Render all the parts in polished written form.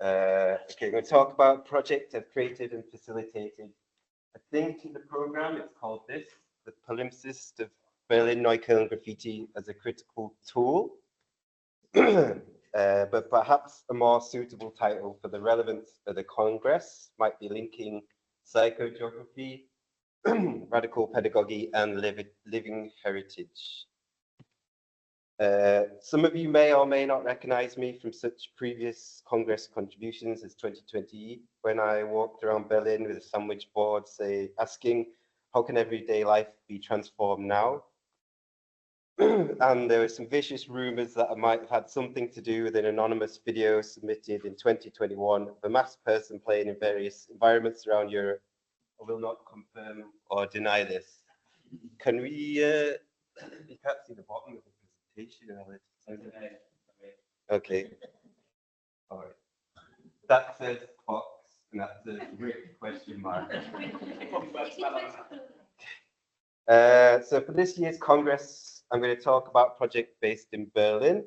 Okay, I'm going to talk about a project I've created and facilitated. I think in the program it's called this, the palimpsest of Berlin Neukölln graffiti as a critical tool. But perhaps a more suitable title for the relevance of the Congress might be linking psychogeography, radical pedagogy, and living heritage. Some of you may or may not recognize me from such previous Congress contributions as 2020, when I walked around Berlin with a sandwich board, asking, how can everyday life be transformed now? And there were some vicious rumors that I might have had something to do with an anonymous video submitted in 2021 of a masked person playing in various environments around Europe. I will not confirm or deny this. Can we, you can't see the bottom of the presentation. Okay. All right. That says Fox, and that's a great question mark. So for this year's Congress, I'm going to talk about a project based in Berlin.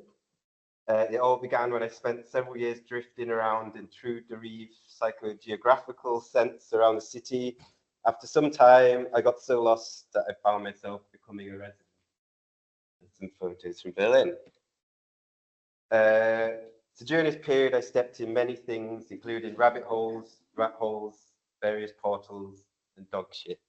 It all began when I spent several years drifting around in true derive psychogeographical sense around the city. After some time, I got so lost that I found myself becoming a resident. Some photos from Berlin. So during this period, I stepped in many things, including rabbit holes, rat holes, various portals, and dog shit.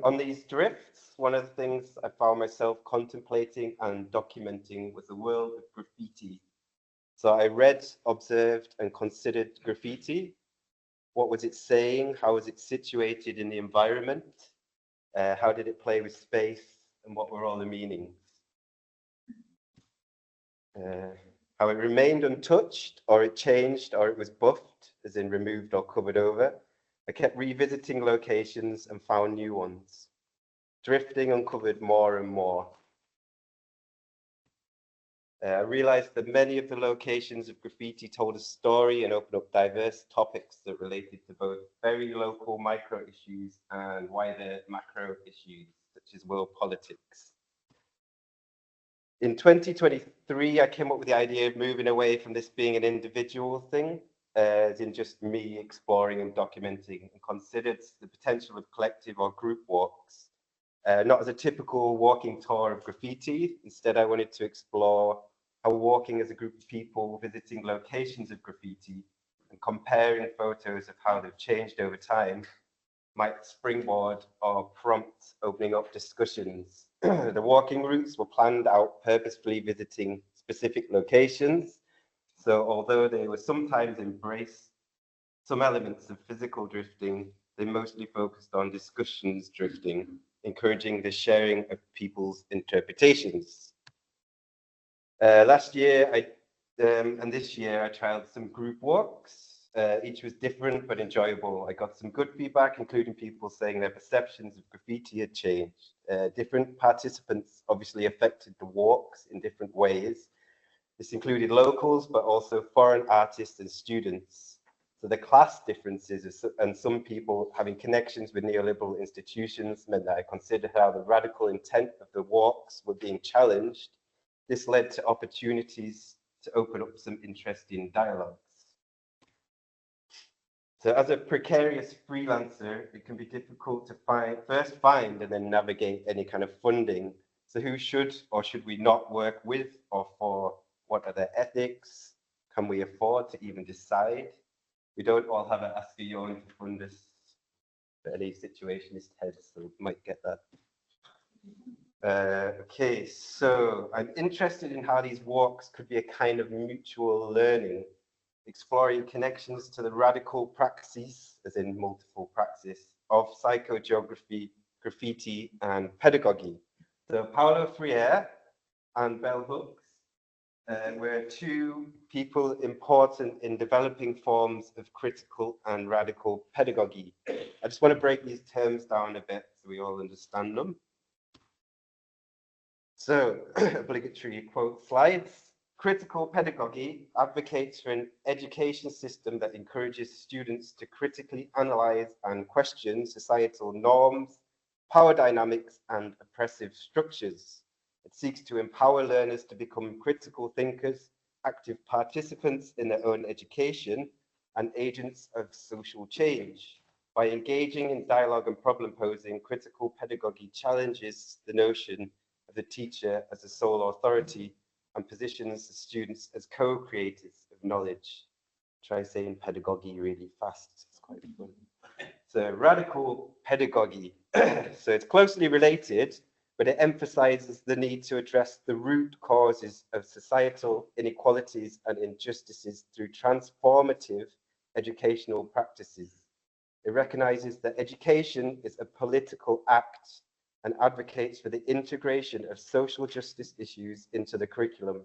On these drifts, one of the things I found myself contemplating and documenting was the world of graffiti. So I read, observed, and considered graffiti. What was it saying? How was it situated in the environment? How did it play with space? And what were all the meanings? How it remained untouched, or it changed, or it was buffed, as in removed or covered over. I kept revisiting locations and found new ones. Drifting uncovered more and more. I realized that many of the locations of graffiti told a story and opened up diverse topics that related to both very local micro issues and wider macro issues, such as world politics. In 2023, I came up with the idea of moving away from this being an individual thing, as in just me exploring and documenting, and considered the potential of collective or group walks, not as a typical walking tour of graffiti. Instead, I wanted to explore how walking as a group of people visiting locations of graffiti and comparing photos of how they've changed over time might springboard or prompt opening up discussions. The walking routes were planned out purposefully visiting specific locations. So although they were sometimes embrace some elements of physical drifting, they mostly focused on discussions drifting, encouraging the sharing of people's interpretations. Last year, and this year, I trialed some group walks. Each was different but enjoyable. I got some good feedback, including people saying their perceptions of graffiti had changed. Different participants obviously affected the walks in different ways. This included locals, but also foreign artists and students. So the class differences and some people having connections with neoliberal institutions meant that I considered how the radical intent of the walks were being challenged. This led to opportunities to open up some interesting dialogues. So as a precarious freelancer, it can be difficult to first find and then navigate any kind of funding. So who should or should we not work with or for? What are their ethics? Can we afford to even decide? We don't all have an Ask a Young to fund us for any situationist heads, so we might get that. Okay, so I'm interested in how these walks could be a kind of mutual learning, exploring connections to the radical praxis, as in multiple praxis, of psychogeography, graffiti, and pedagogy. So Paulo Freire and Bell Hooks were two people important in developing forms of critical and radical pedagogy. I just want to break these terms down a bit so we all understand them. So, obligatory quote slides. Critical pedagogy advocates for an education system that encourages students to critically analyze and question societal norms, power dynamics, and oppressive structures. It seeks to empower learners to become critical thinkers, active participants in their own education, and agents of social change. By engaging in dialogue and problem posing, critical pedagogy challenges the notion of the teacher as a sole authority and positions the students as co-creators of knowledge. Try saying pedagogy really fast, it's quite fun. So radical pedagogy. So it's closely related, but it emphasizes the need to address the root causes of societal inequalities and injustices through transformative educational practices. It recognizes that education is a political act and advocates for the integration of social justice issues into the curriculum.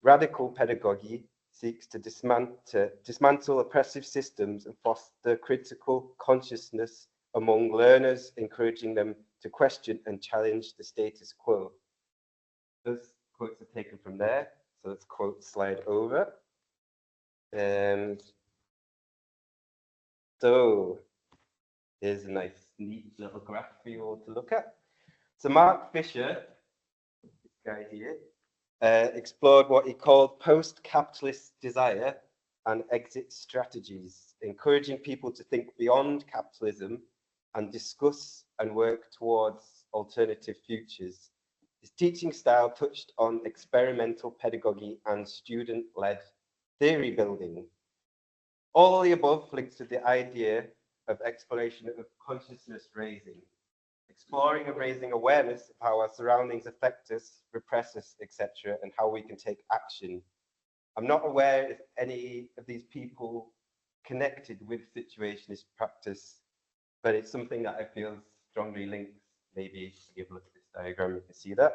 Radical pedagogy seeks to dismantle oppressive systems and foster critical consciousness among learners, encouraging them to question and challenge the status quo. Those quotes are taken from there, so let's quote slide over. And so here's a nice, neat little graph for you all to look at. So Mark Fisher, this guy here, explored what he called post-capitalist desire and exit strategies, encouraging people to think beyond capitalism and discuss and work towards alternative futures. His teaching style touched on experimental pedagogy and student-led theory building. All the above links to the idea of exploration of consciousness raising, exploring and raising awareness of how our surroundings affect us, repress us, etc., and how we can take action. I'm not aware if any of these people connected with situationist practice, but it's something that I feel strongly links. Maybe if you look at this diagram, you can see that.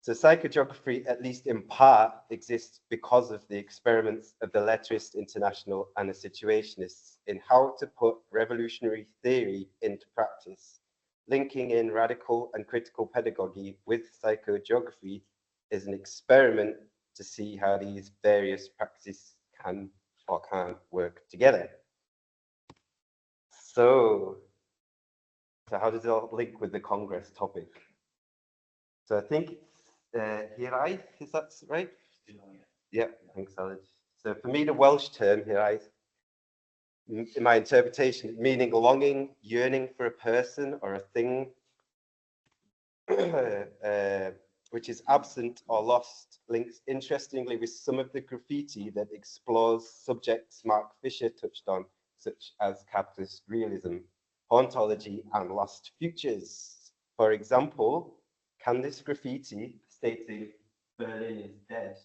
So psychogeography, at least in part, exists because of the experiments of the Letterist International and the situationists in how to put revolutionary theory into practice. Linking in radical and critical pedagogy with psychogeography is an experiment to see how these various practices can or can't work together. So how does it all link with the Congress topic? So I think it's hiraeth, is that right? Yeah, thanks, Alid. So for me, the Welsh term hiraeth, in my interpretation, meaning longing, yearning for a person or a thing, which is absent or lost, links interestingly with some of the graffiti that explores subjects Mark Fisher touched on, such as capitalist realism, hauntology, and lost futures. For example, can this graffiti stating Berlin is dead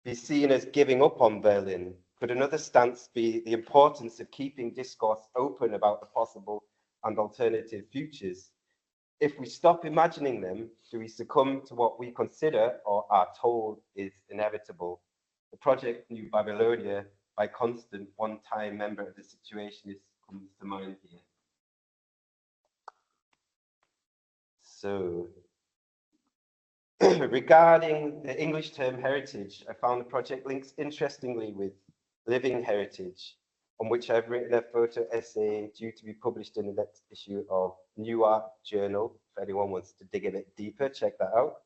be seen as giving up on Berlin? Could another stance be the importance of keeping discourse open about the possible and alternative futures? If we stop imagining them, do we succumb to what we consider or are told is inevitable? The project New Babylonia by Constant, one-time member of the Situationists, comes to mind here. So, regarding the English term heritage, I found the project links interestingly with living heritage, on which I've written a photo essay due to be published in the next issue of New Art Journal. If anyone wants to dig a bit deeper, check that out.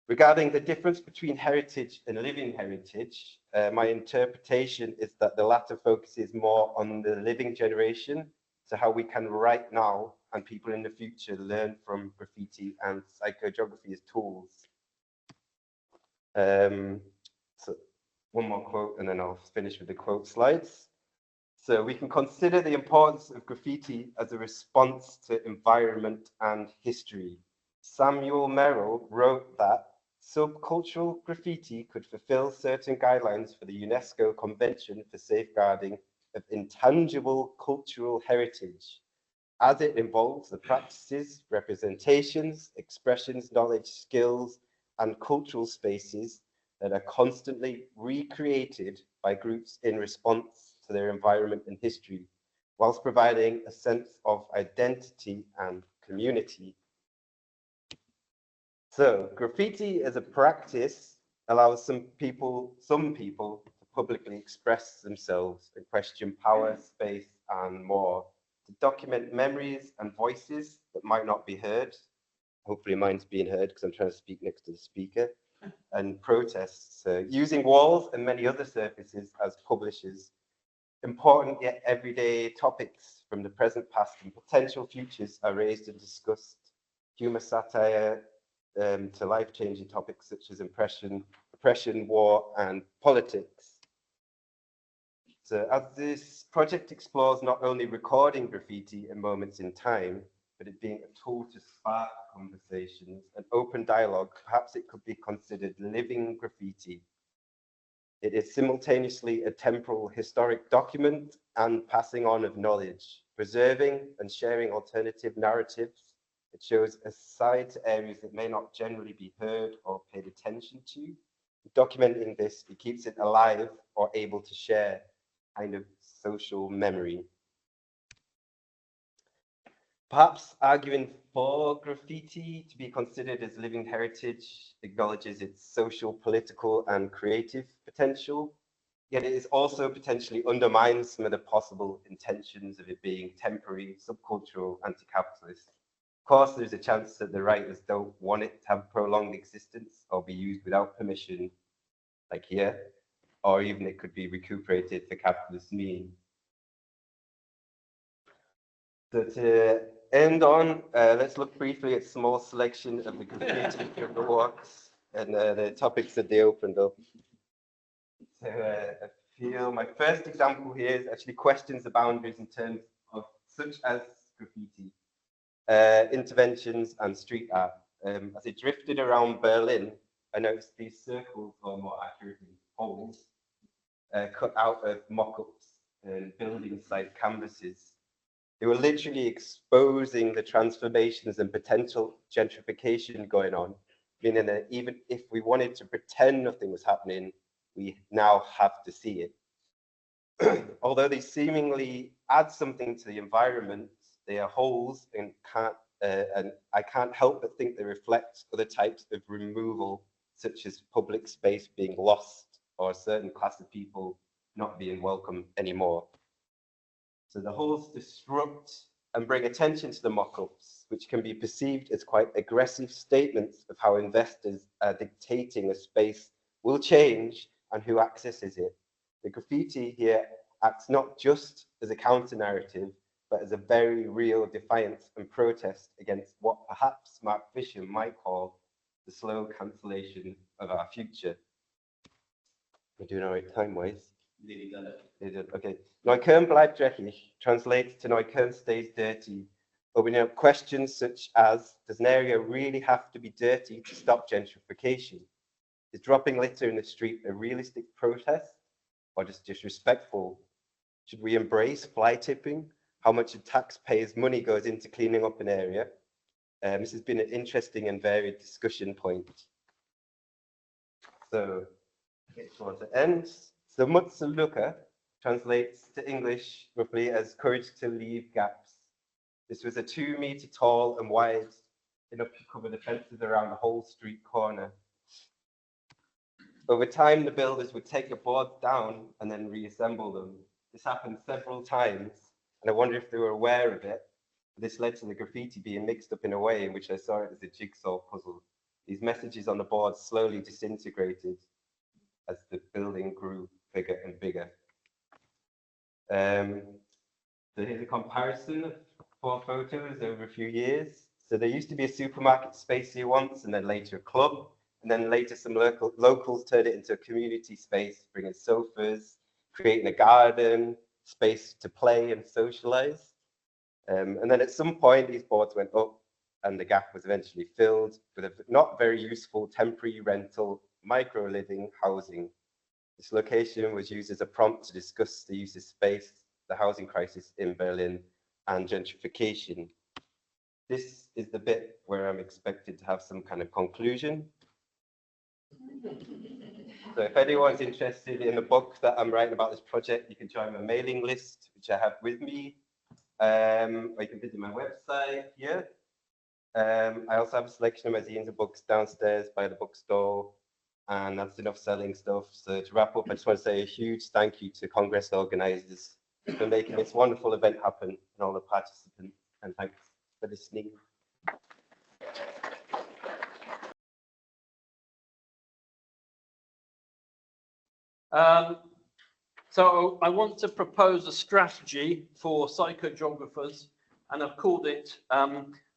Regarding the difference between heritage and living heritage, my interpretation is that the latter focuses more on the living generation, so how we can right now and people in the future learn from graffiti and psychogeography as tools. So one more quote and then I'll finish with the quote slides. So we can consider the importance of graffiti as a response to environment and history. Samuel Merrill wrote that subcultural graffiti could fulfill certain guidelines for the UNESCO Convention for Safeguarding of Intangible Cultural Heritage, as it involves the practices, representations, expressions, knowledge, skills, and cultural spaces that are constantly recreated by groups in response to their environment and history, whilst providing a sense of identity and community. So graffiti as a practice allows some people to publicly express themselves and question power, space, and more, to document memories and voices that might not be heard, Hopefully mine's being heard because I'm trying to speak next to the speaker. And protests, using walls and many other surfaces as publishers. Important yet everyday topics from the present, past, and potential futures are raised and discussed. Humor, satire, to life-changing topics such as oppression, war, and politics. So as this project explores not only recording graffiti in moments in time, but it being a tool to spark conversations and open dialogue, perhaps it could be considered living graffiti. It is simultaneously a temporal historic document and passing on of knowledge, preserving and sharing alternative narratives. It shows a side to areas that may not generally be heard or paid attention to. Documenting this, it keeps it alive or able to share kind of social memory. Perhaps arguing for graffiti to be considered as living heritage acknowledges its social, political, and creative potential, yet it is also potentially undermines some of the possible intentions of it being temporary, subcultural, anti-capitalist. Of course, there's a chance that the writers don't want it to have prolonged existence or be used without permission, like here, or even it could be recuperated for capitalist means. So to end on, let's look briefly at a small selection of the graffiti from the walks and the topics that they opened up. So I feel my first example here is actually questions the boundaries in terms of such as graffiti, interventions and street art. As I drifted around Berlin, I noticed these circles, or more accurately, holes, cut out of mock-ups and building site canvases. They were literally exposing the transformations and potential gentrification going on, meaning that even if we wanted to pretend nothing was happening, we now have to see it. Although they seemingly add something to the environment, they are holes and I can't help but think they reflect other types of removal, such as public space being lost or a certain class of people not being welcome anymore. So the holes disrupt and bring attention to the mock-ups, which can be perceived as quite aggressive statements of how investors are dictating a space will change and who accesses it. The graffiti here acts not just as a counter-narrative, but as a very real defiance and protest against what perhaps Mark Fisher might call the slow cancellation of our future. We're doing all right time-wise. Okay. Neukölln bleibt dreckig translates to Neukölln stays dirty, opening up questions such as, does an area really have to be dirty to stop gentrification? Is dropping litter in the street a realistic protest or just disrespectful? Should we embrace fly tipping? How much of taxpayers' money goes into cleaning up an area? This has been an interesting and varied discussion point. So, towards the end. So Mutsaluka translates to English roughly as courage to leave gaps. This was a 2 meter tall and wide enough to cover the fences around the whole street corner. Over time, the builders would take the boards down and then reassemble them. This happened several times, and I wonder if they were aware of it. This led to the graffiti being mixed up in a way in which I saw it as a jigsaw puzzle. These messages on the board slowly disintegrated as the building grew bigger and bigger. So here's a comparison of 4 photos over a few years. So there used to be a supermarket space here once, and then later a club, and then later some locals turned it into a community space, bringing sofas, creating a garden, space to play and socialize. And then at some point, these boards went up, and the gap was eventually filled with a not very useful temporary rental micro-living housing. This location was used as a prompt to discuss the use of space, the housing crisis in Berlin, and gentrification. This is the bit where I'm expected to have some kind of conclusion. So if anyone's interested in the book that I'm writing about this project, you can join my mailing list, which I have with me, or you can visit my website here. I also have a selection of magazines and books downstairs by the bookstore, and that's enough selling stuff. So to wrap up, I just want to say a huge thank you to Congress organizers for making this wonderful event happen and all the participants, and thanks for listening. So I want to propose a strategy for psychogeographers, and I've called it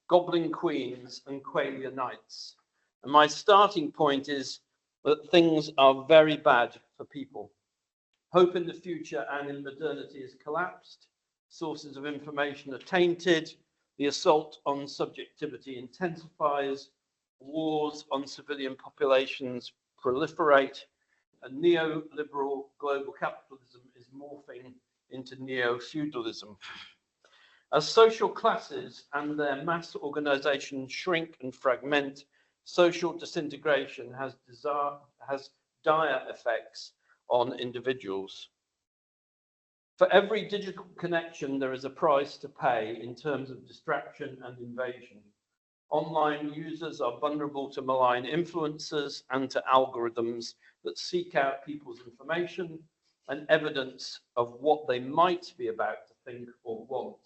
Goblin Queens and Qualia Knights. And my starting point is that things are very bad for people. Hope in the future and in modernity is collapsed. Sources of information are tainted. The assault on subjectivity intensifies. Wars on civilian populations proliferate. And neoliberal global capitalism is morphing into neo-feudalism. As social classes and their mass organizations shrink and fragment, social disintegration has dire effects on individuals. For every digital connection, there is a price to pay in terms of distraction and invasion. Online users are vulnerable to malign influencers and to algorithms that seek out people's information and evidence of what they might be about to think or want,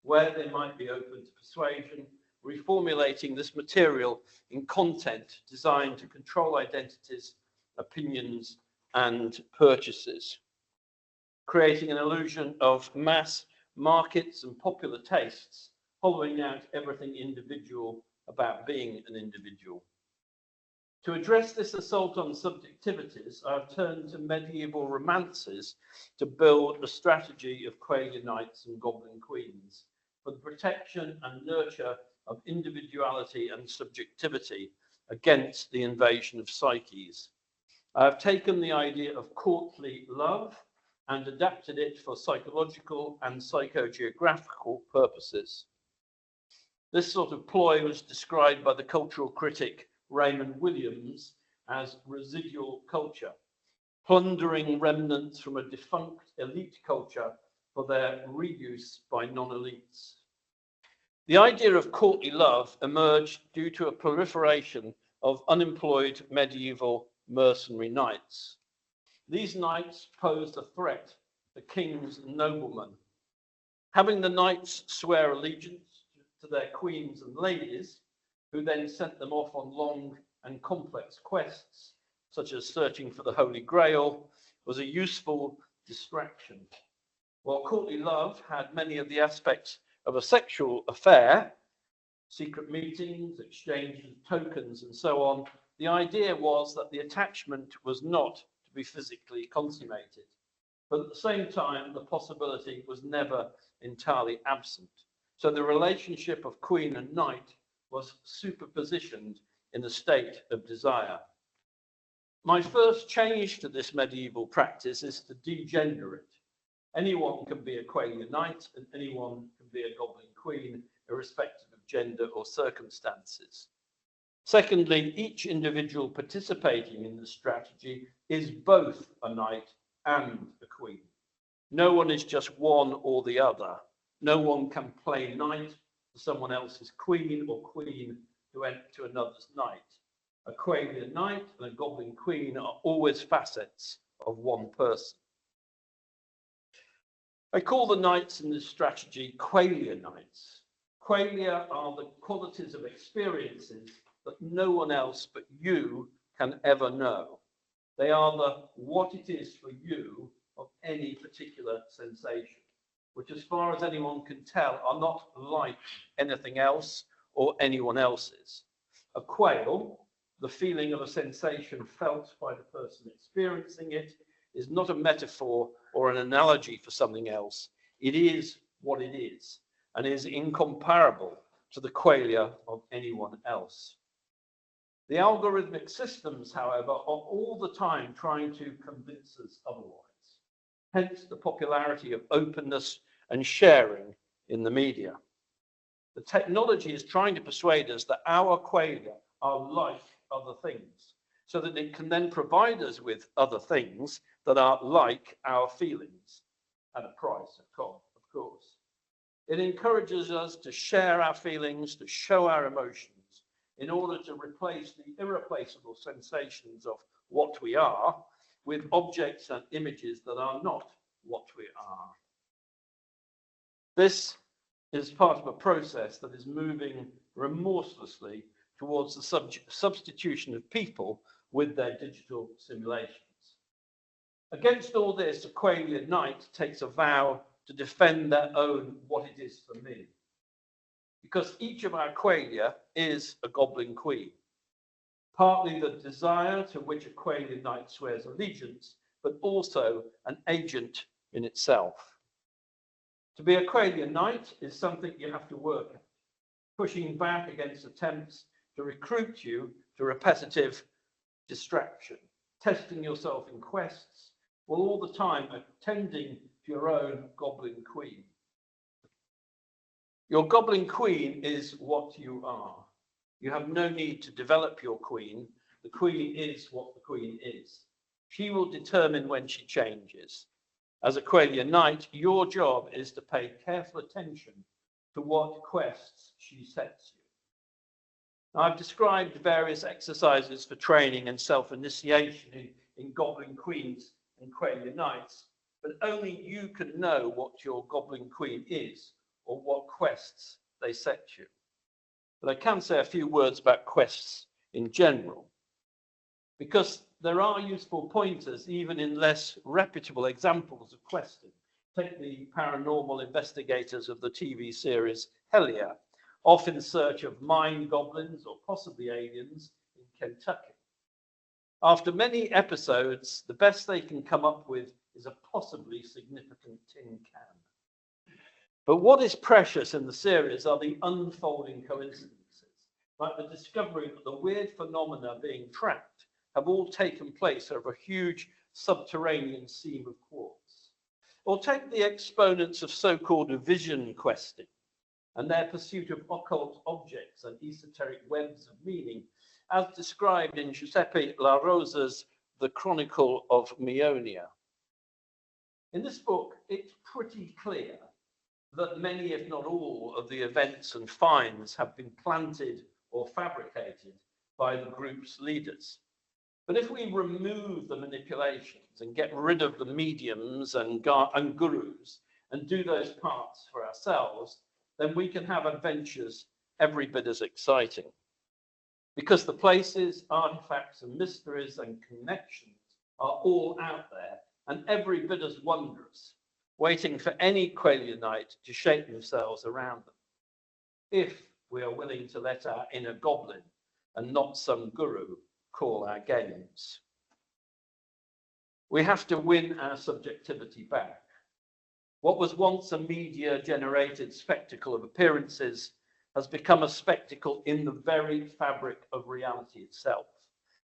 where they might be open to persuasion, reformulating this material in content designed to control identities, opinions, and purchases, creating an illusion of mass markets and popular tastes, hollowing out everything individual about being an individual. To address this assault on subjectivities, I've turned to medieval romances to build a strategy of Qualia Knights and Goblin Queens for the protection and nurture of individuality and subjectivity against the invasion of psyches. I have taken the idea of courtly love and adapted it for psychological and psychogeographical purposes. This sort of ploy was described by the cultural critic Raymond Williams as residual culture, plundering remnants from a defunct elite culture for their reuse by non-elites. The idea of courtly love emerged due to a proliferation of unemployed medieval mercenary knights. These knights posed a threat to kings and noblemen. Having the knights swear allegiance to their queens and ladies, who then sent them off on long and complex quests, such as searching for the Holy Grail, was a useful distraction. While courtly love had many of the aspects of a sexual affair, secret meetings, exchange of tokens, and so on, the idea was that the attachment was not to be physically consummated. But at the same time, the possibility was never entirely absent. So the relationship of queen and knight was superpositioned in a state of desire. My first change to this medieval practice is to degender it. Anyone can be a Qualia Knight and anyone can be a Goblin Queen, irrespective of gender or circumstances. Secondly, each individual participating in the strategy is both a knight and a queen. No one is just one or the other. No one can play knight to someone else's queen or queen to another's knight. A Qualia Knight and a Goblin Queen are always facets of one person. I call the knights in this strategy Qualia Knights. Qualia are the qualities of experiences that no one else but you can ever know. They are the what it is for you of any particular sensation, which as far as anyone can tell are not like anything else or anyone else's. A quail, the feeling of a sensation felt by the person experiencing it, is not a metaphor or an analogy for something else. It is what it is and is incomparable to the qualia of anyone else. The algorithmic systems, however, are all the time trying to convince us otherwise. Hence the popularity of openness and sharing in the media. The technology is trying to persuade us that our qualia are like other things, so that it can then provide us with other things that are like our feelings, at a price, of course. It encourages us to share our feelings, to show our emotions, in order to replace the irreplaceable sensations of what we are with objects and images that are not what we are. This is part of a process that is moving remorselessly towards the substitution of people with their digital simulations. Against all this, Aqualia Knight takes a vow to defend their own what it is for me. Because each of our Aqualia is a goblin queen. Partly the desire to which Aqualia Knight swears allegiance, but also an agent in itself. To be Aqualia Knight is something you have to work at, pushing back against attempts to recruit you to repetitive distraction, testing yourself in quests, while all the time attending to your own goblin queen. Your goblin queen is what you are. You have no need to develop your queen. The queen is what the queen is. She will determine when she changes. As Aqualia Knight, your job is to pay careful attention to what quests she sets you. Now, I've described various exercises for training and self-initiation in Goblin Queens and Aqualia Knights, but only you can know what your Goblin Queen is or what quests they set you. But I can say a few words about quests in general, because there are useful pointers even in less reputable examples of questing. Take the paranormal investigators of the TV series Hellier, off in search of mine goblins or possibly aliens in Kentucky. After many episodes, the best they can come up with is a possibly significant tin can. But what is precious in the series are the unfolding coincidences, like the discovery that the weird phenomena being tracked have all taken place over a huge subterranean seam of quartz. Or take the exponents of so-called vision questing and their pursuit of occult objects and esoteric webs of meaning, as described in Giuseppe La Rosa's The Chronicle of Meonia. In this book, it's pretty clear that many, if not all, of the events and finds have been planted or fabricated by the group's leaders. But if we remove the manipulations and get rid of the mediums and gurus and do those parts for ourselves, then we can have adventures every bit as exciting. Because the places, artifacts, and mysteries and connections are all out there and every bit as wondrous, waiting for any Aqualia Knight to shape themselves around them, if we are willing to let our inner goblin and not some guru call our games. We have to win our subjectivity back. What was once a media-generated spectacle of appearances has become a spectacle in the very fabric of reality itself,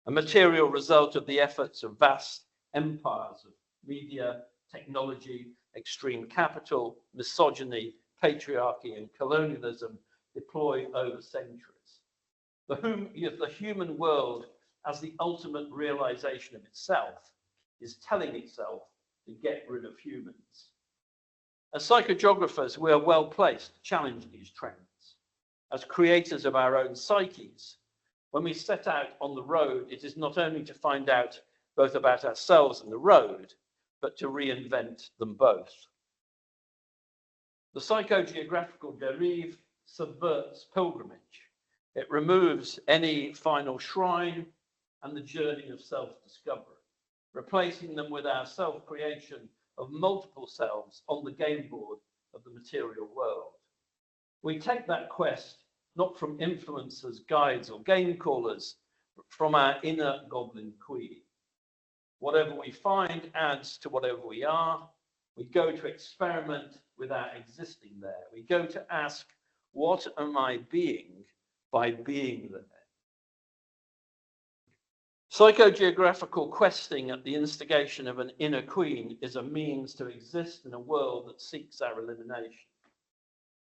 a material result of the efforts of vast empires of media, technology, extreme capital, misogyny, patriarchy, and colonialism deployed over centuries. The human world, as the ultimate realization of itself, is telling itself to get rid of humans. As psychogeographers, we are well placed to challenge these trends. As creators of our own psyches, when we set out on the road, it is not only to find out both about ourselves and the road, but to reinvent them both. The psychogeographical derive subverts pilgrimage. It removes any final shrine and the journey of self-discovery, replacing them with our self-creation of multiple selves on the game board of the material world. We take that quest not from influencers, guides, or game callers, but from our inner goblin queen. Whatever we find adds to whatever we are. We go to experiment with our existing there. We go to ask, what am I being by being there? Psychogeographical questing at the instigation of an inner queen is a means to exist in a world that seeks our elimination.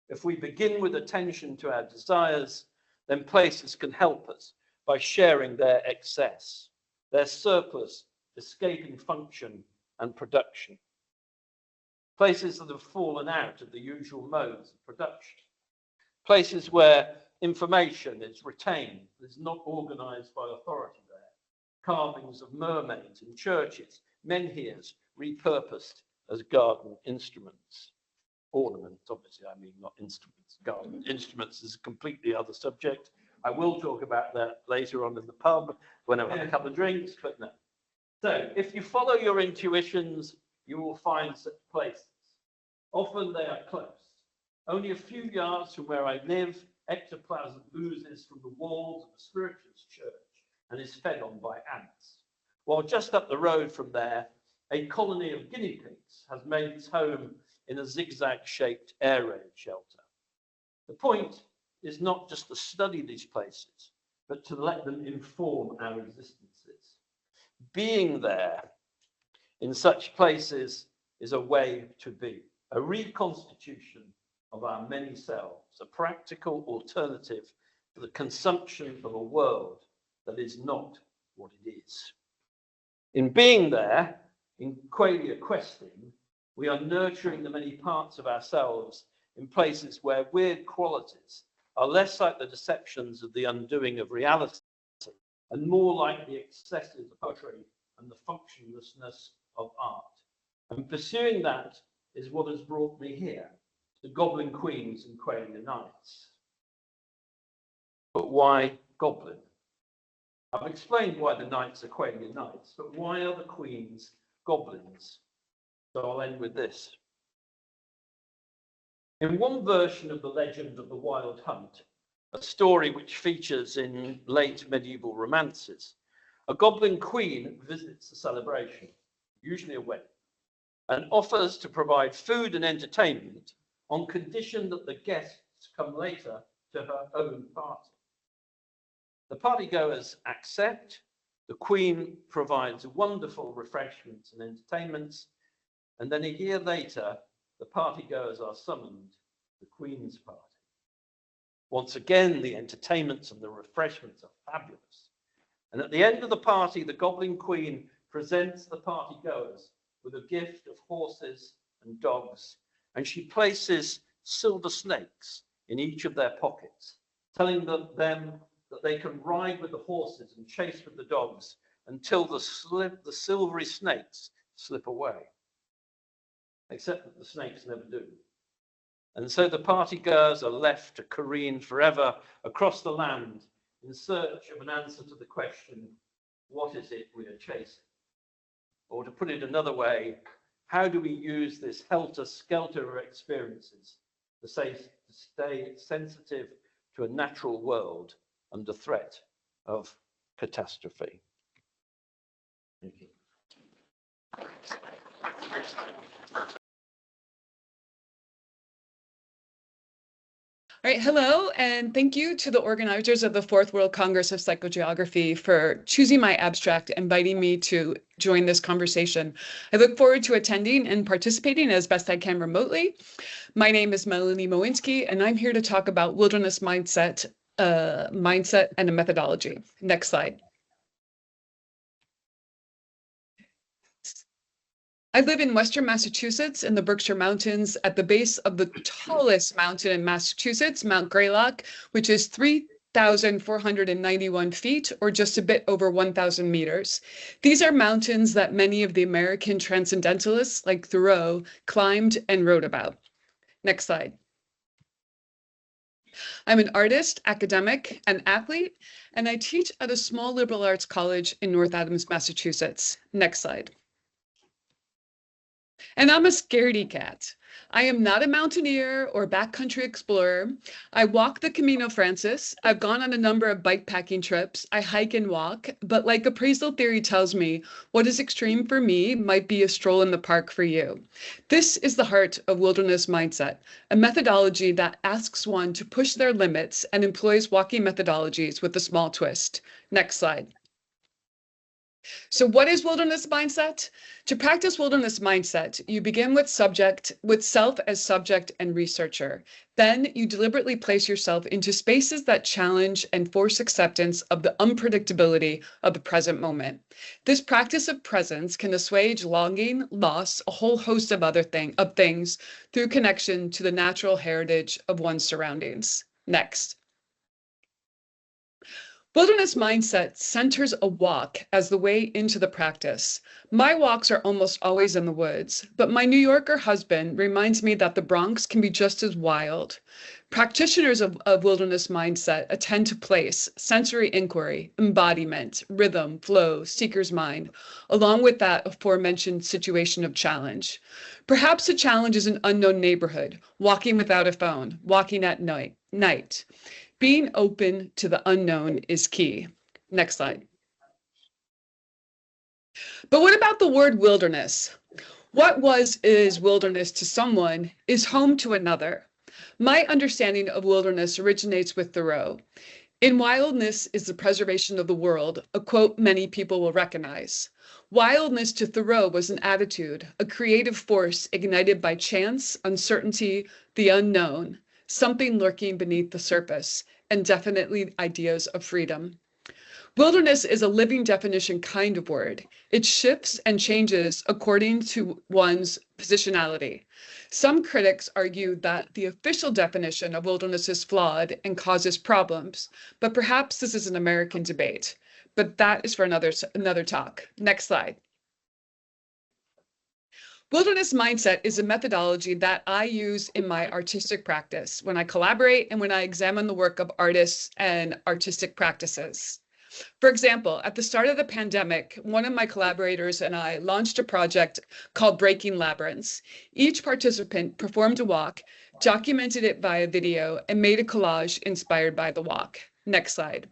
If we begin with attention to our desires, then places can help us by sharing their excess, their surplus, escaping function and production. Places that have fallen out of the usual modes of production. Places where information is retained, is not organized by authority there. Carvings of mermaids in churches, menhirs repurposed as garden instruments. Ornaments, obviously, I mean not instruments. Garden instruments is a completely other subject. I will talk about that later on in the pub when I've had a couple of drinks, but no. So if you follow your intuitions, you will find such places. Often they are close. Only a few yards from where I live, ectoplasm oozes from the walls of a spiritualist church and is fed on by ants. While just up the road from there, a colony of guinea pigs has made its home in a zigzag-shaped air raid shelter. The point is not just to study these places, but to let them inform our existences. Being there in such places is a way to be, a reconstitution of our many selves, a practical alternative to the consumption of a world that is not what it is. In being there, in qualia questing, we are nurturing the many parts of ourselves in places where weird qualities are less like the deceptions of the undoing of reality and more like the excesses of poetry and the functionlessness of art. And pursuing that is what has brought me here, to Goblin Queens and Qualia Knights. But why Goblin? I've explained why the Knights are Qualia Knights, but why are the Queens Goblins? So I'll end with this. In one version of the legend of the Wild Hunt, a story which features in late medieval romances, a goblin queen visits the celebration, usually a wedding, and offers to provide food and entertainment on condition that the guests come later to her own party. The partygoers accept, the queen provides wonderful refreshments and entertainments, and then a year later, the partygoers are summoned to the Queen's party. Once again, the entertainments and the refreshments are fabulous. And at the end of the party, the Goblin Queen presents the partygoers with a gift of horses and dogs, and she places silver snakes in each of their pockets, telling them that they can ride with the horses and chase with the dogs until the silvery snakes slip away. Except that the snakes never do. And so the partygoers are left to careen forever across the land in search of an answer to the question, what is it we are chasing? Or to put it another way, how do we use this helter-skelter of experiences to stay sensitive to a natural world under threat of catastrophe? Thank you. All right, hello, and thank you to the organizers of the Fourth World Congress of Psychogeography for choosing my abstract, inviting me to join this conversation. I look forward to attending and participating as best I can remotely. My name is Melanie Mowinski, and I'm here to talk about wilderness mindset and a methodology. Next slide. I live in Western Massachusetts in the Berkshire Mountains at the base of the tallest mountain in Massachusetts, Mount Greylock, which is 3,491 feet or just a bit over 1,000 meters. These are mountains that many of the American transcendentalists like Thoreau climbed and wrote about. Next slide. I'm an artist, academic, and athlete, and I teach at a small liberal arts college in North Adams, Massachusetts. Next slide. And I'm a scaredy cat. I am not a mountaineer or backcountry explorer. I walk the Camino Frances. I've gone on a number of bikepacking trips. I hike and walk, but like appraisal theory tells me, what is extreme for me might be a stroll in the park for you. This is the heart of wilderness mindset, a methodology that asks one to push their limits and employs walking methodologies with a small twist. Next slide. So what is wilderness mindset? To practice wilderness mindset, you begin with self as subject and researcher. Then you deliberately place yourself into spaces that challenge and force acceptance of the unpredictability of the present moment. This practice of presence can assuage longing, loss, a whole host of things through connection to the natural heritage of one's surroundings. Next. Wilderness mindset centers a walk as the way into the practice. My walks are almost always in the woods, but my New Yorker husband reminds me that the Bronx can be just as wild. Practitioners of wilderness mindset attend to place, sensory inquiry, embodiment, rhythm, flow, seeker's mind, along with that aforementioned situation of challenge. Perhaps the challenge is an unknown neighborhood, walking without a phone, walking at night. Being open to the unknown is key. Next slide. But what about the word wilderness? What is wilderness to someone is home to another. My understanding of wilderness originates with Thoreau. In wildness is the preservation of the world, a quote many people will recognize. Wildness to Thoreau was an attitude, a creative force ignited by chance, uncertainty, the unknown, something lurking beneath the surface, and definitely ideas of freedom. Wilderness is a living definition kind of word. It shifts and changes according to one's positionality. Some critics argue that the official definition of wilderness is flawed and causes problems, but perhaps this is an American debate. But that is for another talk. Next slide. Wilderness mindset is a methodology that I use in my artistic practice when I collaborate and when I examine the work of artists and artistic practices. For example, at the start of the pandemic, one of my collaborators and I launched a project called Breaking Labyrinths. Each participant performed a walk, documented it via video, and made a collage inspired by the walk. Next slide.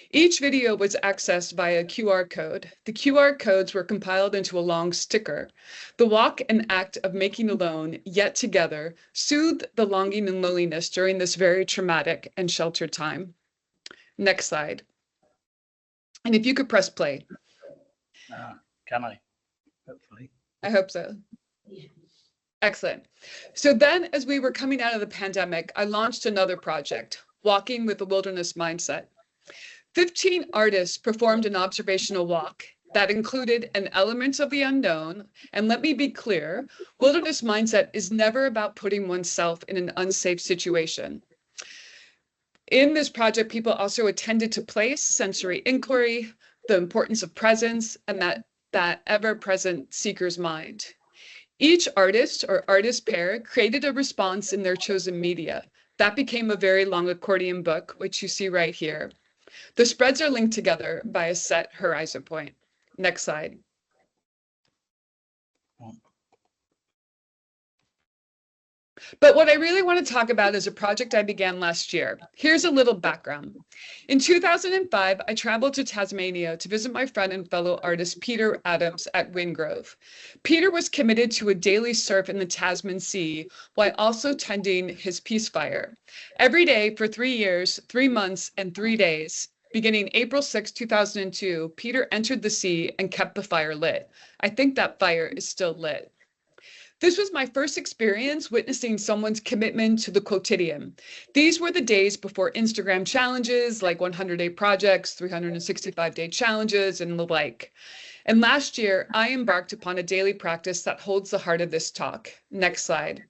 Each video was accessed via QR code. The QR codes were compiled into a long sticker. The walk and act of making alone, yet together, soothed the longing and loneliness during this very traumatic and sheltered time. Next slide. And if you could press play. Can I? Hopefully. I hope so. Excellent. So then as we were coming out of the pandemic, I launched another project, Walking with the Wilderness Mindset. 15 artists performed an observational walk that included an element of the unknown. And let me be clear, wilderness mindset is never about putting oneself in an unsafe situation. In this project, people also attended to place, sensory inquiry, the importance of presence, and that ever-present seeker's mind. Each artist or artist pair created a response in their chosen media. That became a very long accordion book, which you see right here. The spreads are linked together by a set horizon point. Next slide. But what I really want to talk about is a project I began last year. Here's a little background. In 2005, I traveled to Tasmania to visit my friend and fellow artist Peter Adams at Wingrove. Peter was committed to a daily surf in the Tasman Sea while also tending his peace fire. Every day for 3 years, 3 months, and 3 days, beginning April 6, 2002, Peter entered the sea and kept the fire lit. I think that fire is still lit. This was my first experience witnessing someone's commitment to the quotidian. These were the days before Instagram challenges like 100-day projects, 365-day challenges, and the like. And last year, I embarked upon a daily practice that holds the heart of this talk. Next slide.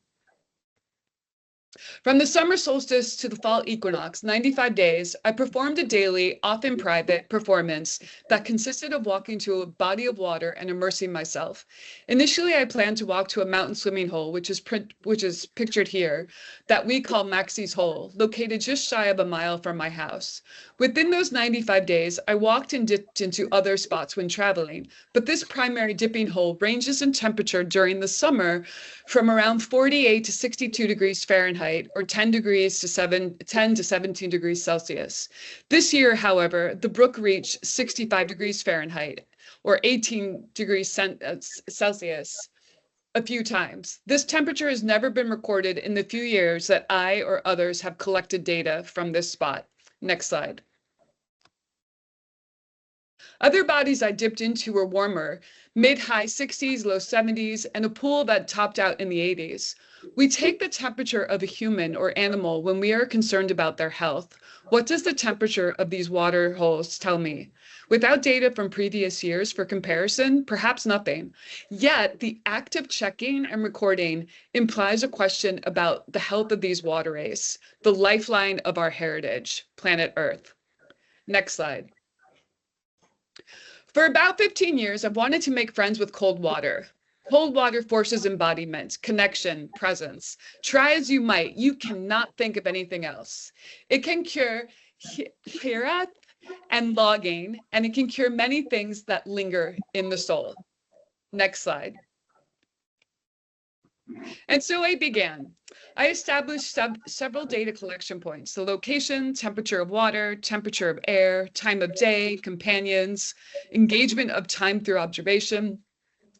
From the summer solstice to the fall equinox, 95 days, I performed a daily, often private, performance that consisted of walking to a body of water and immersing myself. Initially, I planned to walk to a mountain swimming hole, which is pictured here, that we call Maxie's Hole, located just shy of a mile from my house. Within those 95 days, I walked and dipped into other spots when traveling, but this primary dipping hole ranges in temperature during the summer from around 48 to 62 degrees Fahrenheit, or 10 to 17 degrees Celsius. This year, however, the brook reached 65 degrees Fahrenheit, or 18 degrees Celsius, a few times. This temperature has never been recorded in the few years that I or others have collected data from this spot. Next slide. Other bodies I dipped into were warmer, mid-high 60s, low 70s, and a pool that topped out in the 80s. We take the temperature of a human or animal when we are concerned about their health. What does the temperature of these water holes tell me? Without data from previous years for comparison, perhaps nothing. Yet the act of checking and recording implies a question about the health of these waterways, the lifeline of our heritage, planet Earth. Next slide. For about 15 years, I've wanted to make friends with cold water. Cold water forces embodiment, connection, presence. Try as you might, you cannot think of anything else. It can cure hirat and longing, and it can cure many things that linger in the soul. Next slide. And so I began. I established several data collection points: the location, temperature of water, temperature of air, time of day, companions, engagement of time through observation,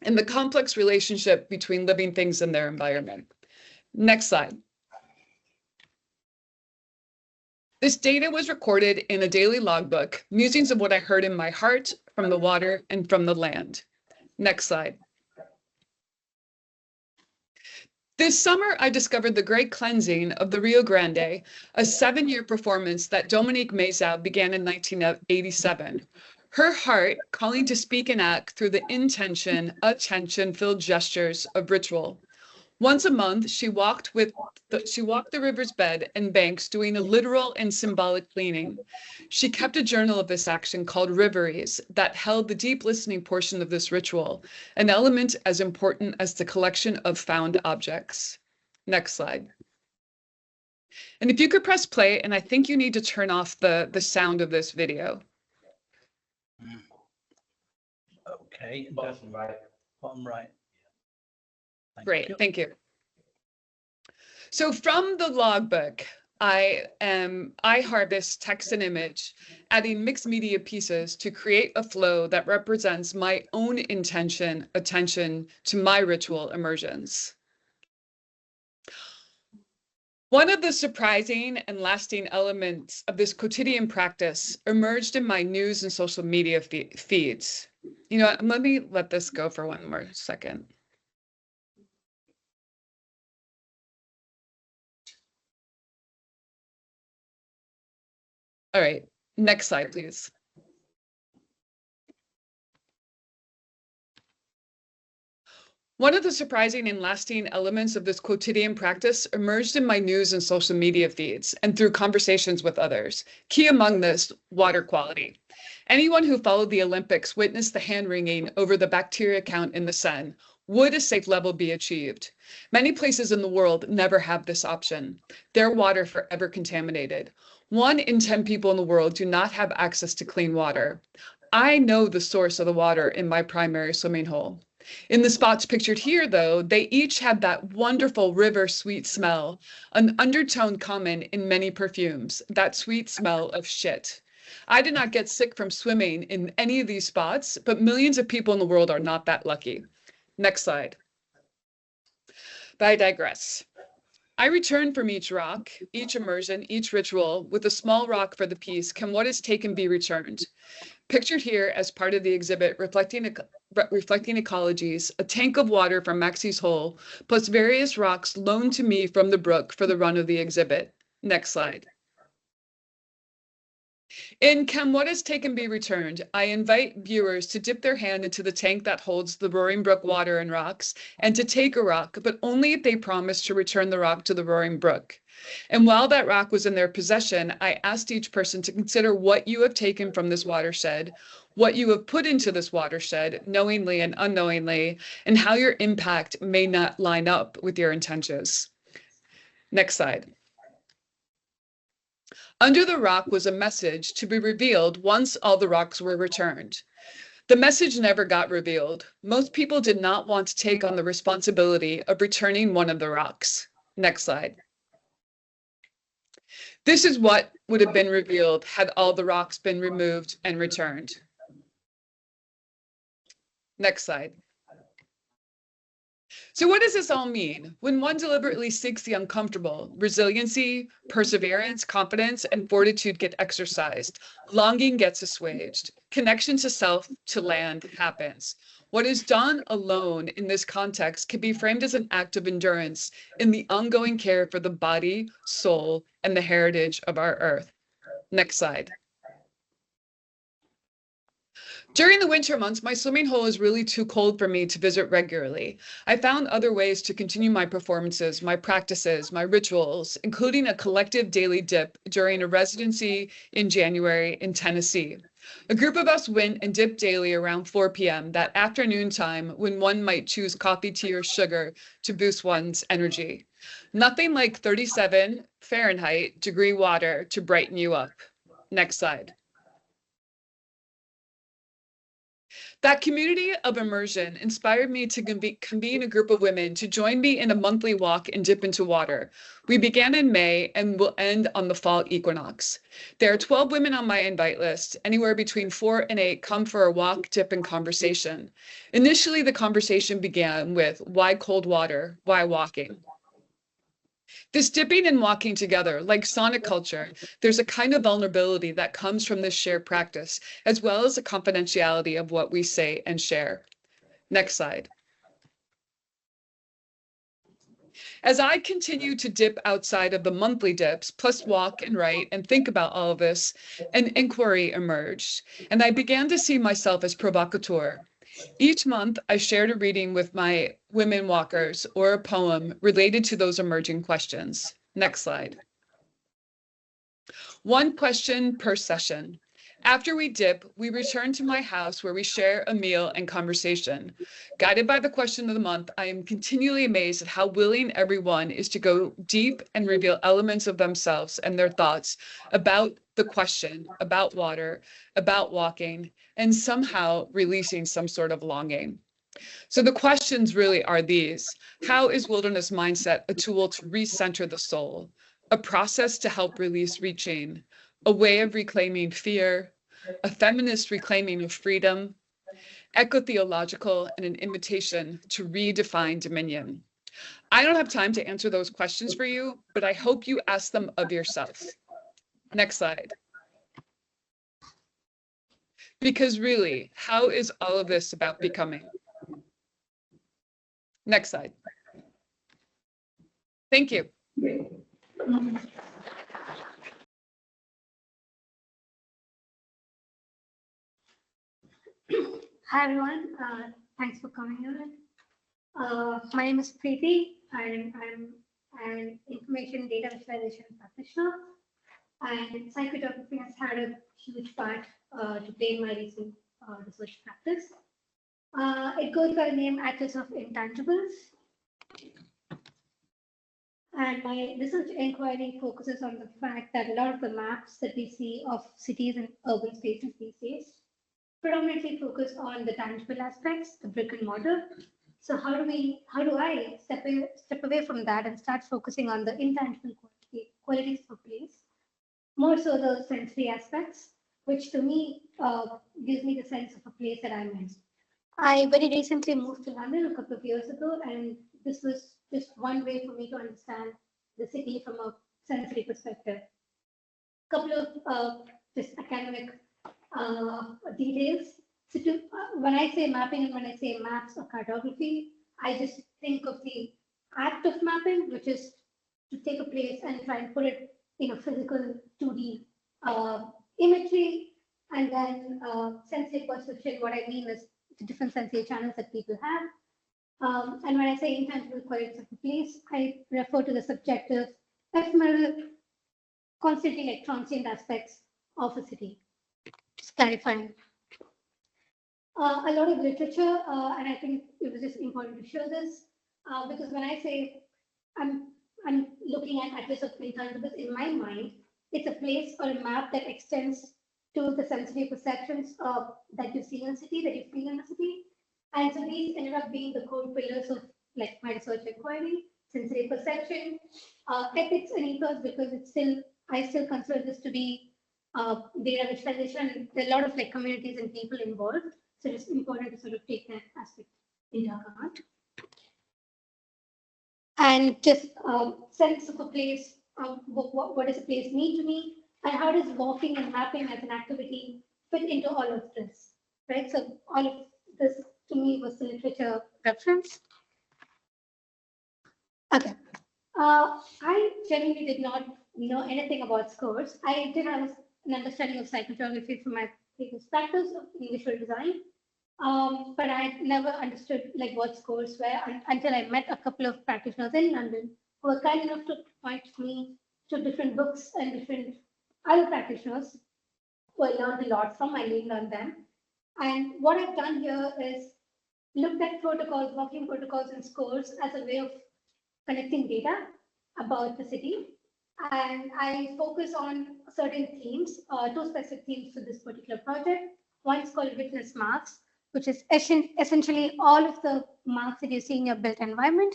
and the complex relationship between living things and their environment. Next slide. This data was recorded in a daily logbook, musings of what I heard in my heart, from the water, and from the land. Next slide. This summer, I discovered the Great Cleansing of the Rio Grande, a 7-year performance that Dominique Mezau began in 1987. Her heart calling to speak and act through the intention, attention-filled gestures of ritual. Once a month, she walked the river's bed and banks, doing a literal and symbolic cleaning. She kept a journal of this action called Riveries that held the deep listening portion of this ritual, an element as important as the collection of found objects. Next slide. And if you could press play, and I think you need to turn off the sound of this video. Okay, Bottom right. bottom right. Great, thank you. So from the logbook, I harvest text and image, adding mixed media pieces to create a flow that represents my own intention, attention to my ritual immersions. One of the surprising and lasting elements of this quotidian practice emerged in my news and social media feeds. You know what, let me let this go for one more second. All right, next slide, please. One of the surprising and lasting elements of this quotidian practice emerged in my news and social media feeds and through conversations with others. Key among this, water quality. Anyone who followed the Olympics witnessed the hand-wringing over the bacteria count in the Seine. Would a safe level be achieved? Many places in the world never have this option. Their water forever contaminated. 1 in 10 people in the world do not have access to clean water. I know the source of the water in my primary swimming hole. In the spots pictured here, though, they each have that wonderful river sweet smell, an undertone common in many perfumes, that sweet smell of shit. I did not get sick from swimming in any of these spots, but millions of people in the world are not that lucky. Next slide. But I digress. I return from each rock, each immersion, each ritual, with a small rock for the piece. Can what is taken be returned? Pictured here as part of the exhibit, reflecting ecologies, a tank of water from Maxie's hole, plus various rocks loaned to me from the brook for the run of the exhibit. Next slide. In Can What Is Taken Be Returned, I invite viewers to dip their hand into the tank that holds the Roaring Brook water and rocks, and to take a rock, but only if they promise to return the rock to the Roaring Brook. And while that rock was in their possession, I asked each person to consider what you have taken from this watershed, what you have put into this watershed, knowingly and unknowingly, and how your impact may not line up with your intentions. Next slide. Under the rock was a message to be revealed once all the rocks were returned. The message never got revealed. Most people did not want to take on the responsibility of returning one of the rocks. Next slide. This is what would have been revealed had all the rocks been removed and returned. Next slide. So what does this all mean? When one deliberately seeks the uncomfortable, resiliency, perseverance, confidence, and fortitude get exercised. Longing gets assuaged. Connection to self, to land happens. What is done alone in this context can be framed as an act of endurance in the ongoing care for the body, soul, and the heritage of our earth. Next slide. During the winter months, my swimming hole is really too cold for me to visit regularly. I found other ways to continue my performances, my practices, my rituals, including a collective daily dip during a residency in January in Tennessee. A group of us went and dipped daily around 4 p.m., that afternoon time when one might choose coffee, tea, or sugar to boost one's energy. Nothing like 37 Fahrenheit degree water to brighten you up. Next slide. That community of immersion inspired me to convene a group of women to join me in a monthly walk and dip into water. We began in May and will end on the fall equinox. There are 12 women on my invite list. Anywhere between 4 and 8 come for a walk, dip, and conversation. Initially, the conversation began with, why cold water? Why walking? This dipping and walking together, like sonic culture, there's a kind of vulnerability that comes from this shared practice, as well as the confidentiality of what we say and share. Next slide. As I continue to dip outside of the monthly dips, plus walk and write and think about all of this, an inquiry emerged, and I began to see myself as provocateur. Each month, I shared a reading with my women walkers or a poem related to those emerging questions. Next slide. One question per session. After we dip, we return to my house where we share a meal and conversation. Guided by the question of the month, I am continually amazed at how willing everyone is to go deep and reveal elements of themselves and their thoughts about the question, about water, about walking, and somehow releasing some sort of longing. So the questions really are these. How is wilderness mindset a tool to recenter the soul, a process to help release reaching, a way of reclaiming fear, a feminist reclaiming of freedom, eco-theological, and an invitation to redefine dominion? I don't have time to answer those questions for you, but I hope you ask them of yourself. Next slide. Because really, how is all of this about becoming? Next slide. Thank you. Hi everyone, thanks for coming here. My name is Preeti and I'm an information data visualization practitioner, and psychogeography has had a huge part to play in my recent research practice. It goes by the name Atlas of Intangibles, and my research inquiry focuses on the fact that a lot of the maps that we see of cities and urban spaces these days predominantly focus on the tangible aspects, the brick and mortar. So how do I step away from that and start focusing on the intangible qualities of a place, more so the sensory aspects, which to me gives me the sense of a place that I'm in. I very recently moved to London a couple of years ago, and this was just one way for me to understand the city from a sensory perspective. A couple of just academic details. So when I say mapping and when I say maps or cartography, I just think of the act of mapping, which is to take a place and try and put it in a physical 2D imagery, and then sensory perception. What I mean is the different sensory channels that people have. And when I say intangible qualities of a place, I refer to the subjective, ephemeral, constantly like transient aspects of a city. Just clarifying. A lot of literature, and I think it was just important to show this, because when I say I'm looking at Atlas of Intangibles, in my mind, it's a place or a map that extends to the sensory perceptions that you see in the city, that you feel in the city. And so these ended up being the core pillars of like my research inquiry: sensory perception, ethics and ethos, because I still consider this to be data visualization. There are a lot of like communities and people involved, so it's important to sort of take that aspect into account. And just sense of a place, what does a place mean to me, and how does walking and mapping as an activity fit into all of this, right? So all of this to me was the literature reference. Okay. I genuinely did not know anything about scores. I did have an understanding of psychogeography from my previous practice of visual design, but I never understood like what scores were until I met a couple of practitioners in London who were kind enough to point me to different books and different other practitioners who I learned a lot from. I leaned on them. And what I've done here is looked at protocols, working protocols and scores as a way of collecting data about the city. And I focus on certain themes, two specific themes for this particular project. One is called witness marks, which is essentially all of the marks that you see in your built environment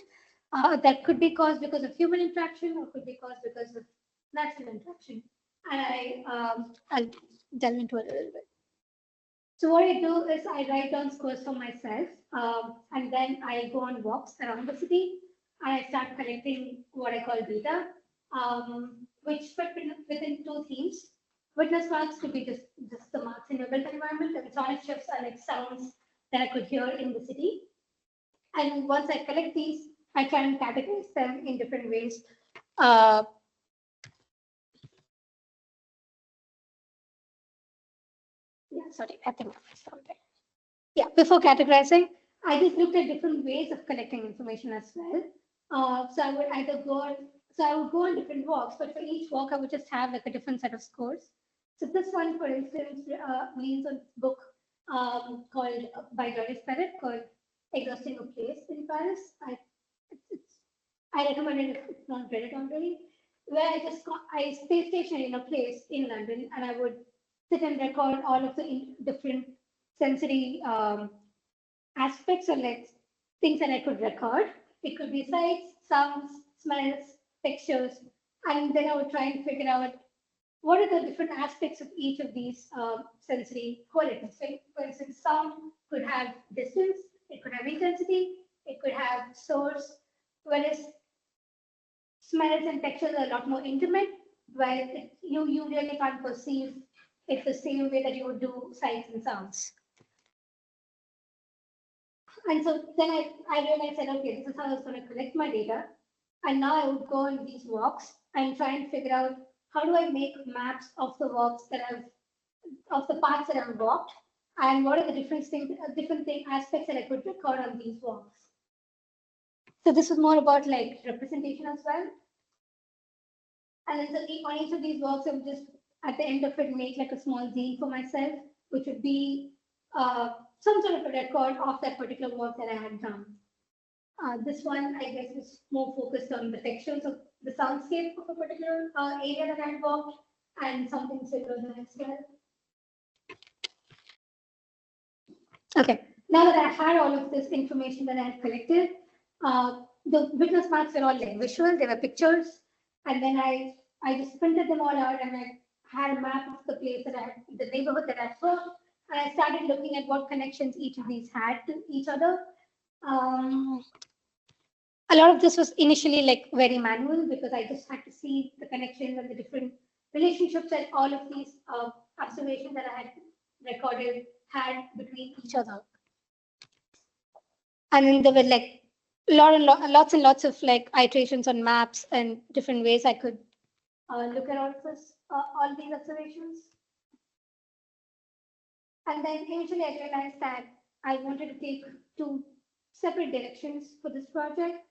that could be caused because of human interaction or could be caused because of natural interaction. And I'll delve into it a little bit. So what I do is I write down scores for myself, and then I go on walks around the city, and I start collecting what I call data, which fit within two themes. Witness marks could be just the marks in your built environment, and sonic shifts are like sounds that I could hear in the city. And once I collect these, I try and categorize them in different ways. Yeah, sorry, I think I missed something. Yeah, before categorizing, I just looked at different ways of collecting information as well. So I would either go on, different walks, but for each walk, I would just have like a different set of scores. So this one, for instance, leans on this book called by Doris Perret called Exhausting a Place in Paris. I recommend it if it's not read it already. Where I stay stationed in a place in London, and I would sit and record all of the different sensory aspects or like things that I could record. It could be sights, sounds, smells, textures, and then I would try and figure out what are the different aspects of each of these sensory qualities. So, for instance, sound could have distance, it could have intensity, it could have source, whereas smells and textures are a lot more intimate, where you really can't perceive it the same way that you would do sights and sounds. And so then I realized that, okay, this is how I was going to collect my data. And now I would go on these walks and try and figure out how do I make maps of the walks that of the paths that I've walked, and what are the different aspects that I could record on these walks. So this was more about like representation as well. And then on each of these walks, I would just at the end of it make like a small zine for myself, which would be some sort of a record of that particular work that I had done. This one, I guess, is more focused on the textures of the soundscape of a particular area that I had walked, and something similar to as well. Okay, now that I had all of this information that I had collected, the witness marks were all like visual, they were pictures, and then I just printed them all out, and I had a map of the place that I had, the neighborhood that I worked, and I started looking at what connections each of these had to each other. A lot of this was initially like very manual because I just had to see the connections and the different relationships that all of these observations that I had recorded had between each other. And then there were like lots and lots of like iterations on maps and different ways I could look at all these observations. And then eventually I realized that I wanted to take two separate directions for this project.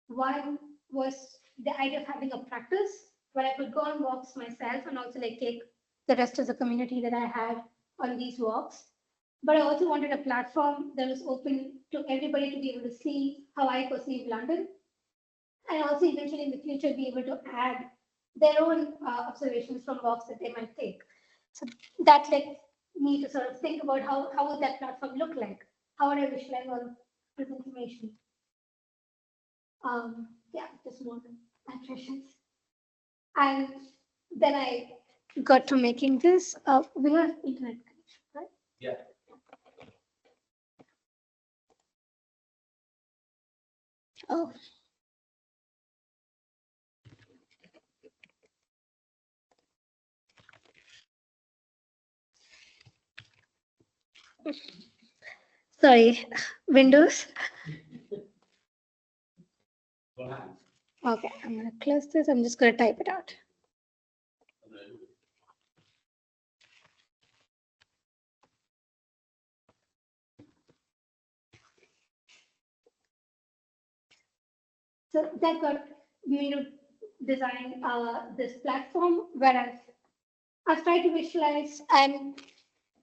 One was the idea of having a practice where I could go on walks myself and also like take the rest of the community that I had on these walks. But I also wanted a platform that was open to everybody to be able to see how I perceive London, and also eventually in the future be able to add their own observations from walks that they might take. So that led me to sort of think about how would that platform look like? How would I visualize all this information? Yeah, just more iterations. And then I got to making this. We have internet connection, right? Yeah. Oh. Sorry, Windows. Okay, I'm going to close this. I'm just going to type it out. So that got me to design this platform where I've I've tried to visualize and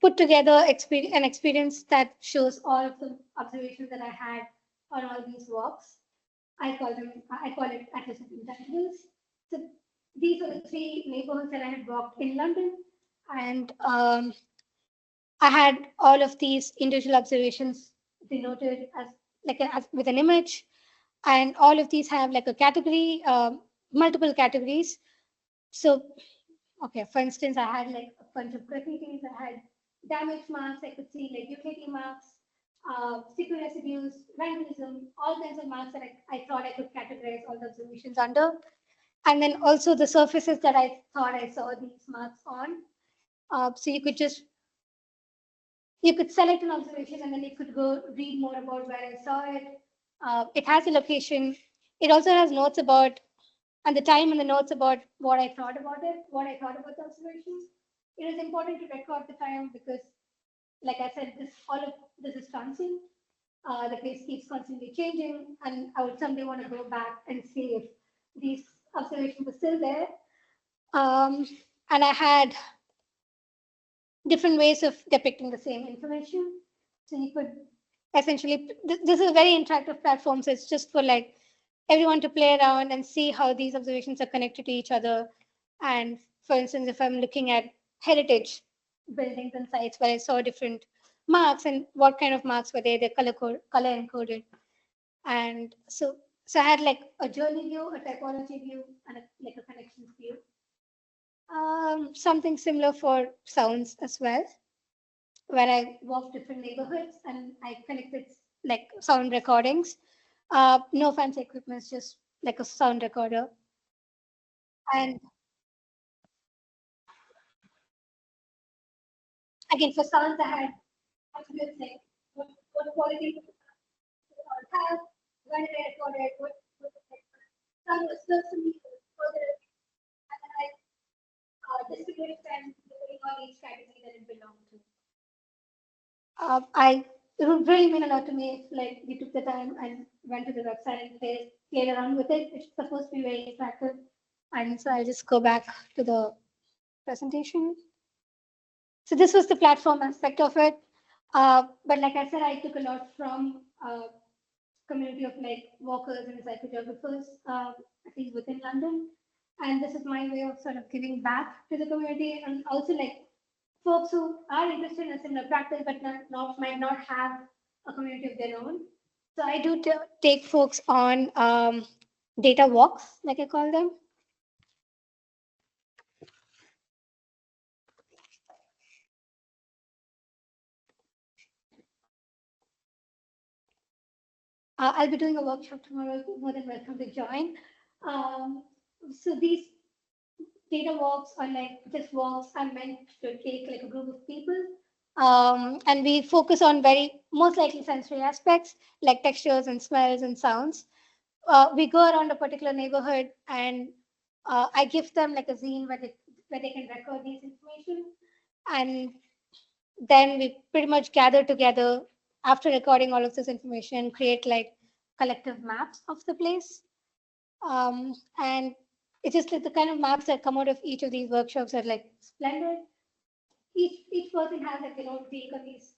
put together an experience that shows all of the observations that I had on all these walks. I call it Atlas of Intangibles. So these are the three neighborhoods that I had walked in London, and I had all of these individual observations denoted as with an image, and all of these have like a category, multiple categories. So, okay, for instance, I had like a bunch of graffitis, I had damage marks, I could see like utility marks, sticker residues, vandalism, all kinds of marks that I thought I could categorize all the observations under. And then also the surfaces that I thought I saw these marks on. So you could select an observation and then you could go read more about where I saw it. It has a location. It also has notes about, and the time and the notes about what I thought about it, what I thought about the observations. It is important to record the time because, like I said, all of this is transient. The place keeps constantly changing, and I would someday want to go back and see if these observations were still there. And I had different ways of depicting the same information. So you could essentially, this is a very interactive platform, so it's just for like everyone to play around and see how these observations are connected to each other. And for instance, if I'm looking at heritage buildings and sites where I saw different marks and what kind of marks were they, they're color encoded. And so I had like a journey view, a typology view, and like a connections view. Something similar for sounds as well, where I walked different neighborhoods and I collected like sound recordings. No fancy equipment, just like a sound recorder. And again, for sounds, I had attributes like what quality did the sound have, when did I record it, what the sound was close to me, further, and then I distributed them depending on each category that it belonged to. It would really mean a lot to me if like you took the time and went to the website and played around with it. It's supposed to be very interactive. And so I'll just go back to the presentation. So this was the platform aspect of it. But like I said, I took a lot from community of like walkers and psychogeographers, at least within London. And this is my way of sort of giving back to the community and also like folks who are interested in a similar practice but might not have a community of their own. So I do take folks on data walks, like I call them. I'll be doing a workshop tomorrow. More than welcome to join. So these data walks are like just walks are meant to take like a group of people. And we focus on most likely sensory aspects like textures and smells and sounds. We go around a particular neighborhood and I give them like a zine where they can record these information. And then we pretty much gather together after recording all of this information, create like collective maps of the place. And it's just like the kind of maps that come out of each of these workshops are like splendid. Each person has like their own take on these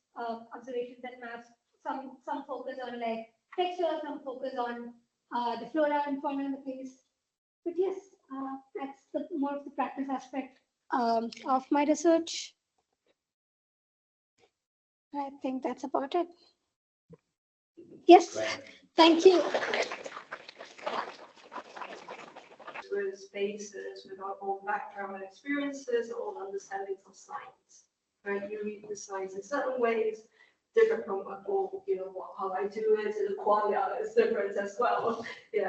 observations and maps. Some focus on like texture, some focus on the flora and fauna in the place. But yes, that's more of the practice aspect of my research. I think that's about it. Yes, thank you. With spaces, with our own background and experiences, our own understandings of science. Right? You read the science in certain ways, different from how I do it, and the qualia is different as well.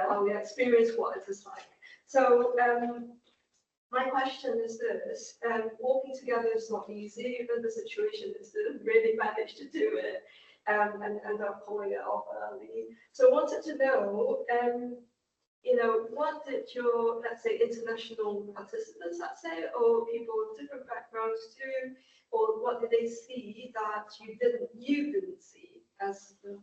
How we experience what it is like. So my question is this: walking together is not easy. Even the situation is to really manage to do it and end up pulling it off early. So I wanted to know. What did your, let's say, international participants, let's say, or people with different backgrounds do, or what did they see that you didn't see as the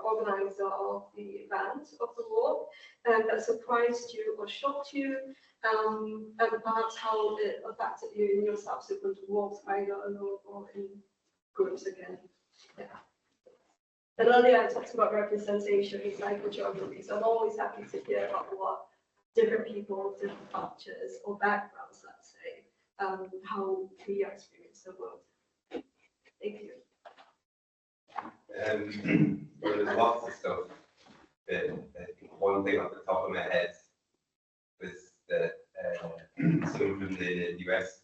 organizer of the event of the walk? that surprised you or shocked you, and perhaps how it affected you in your subsequent walks, either alone or in groups again. Yeah. And earlier I talked about representation in psychogeography, so I'm always happy to hear about what different people, different cultures or backgrounds, let's say, how we experience the world. Thank you. Well, there's lots of stuff, but I think one thing off the top of my head was that someone from the US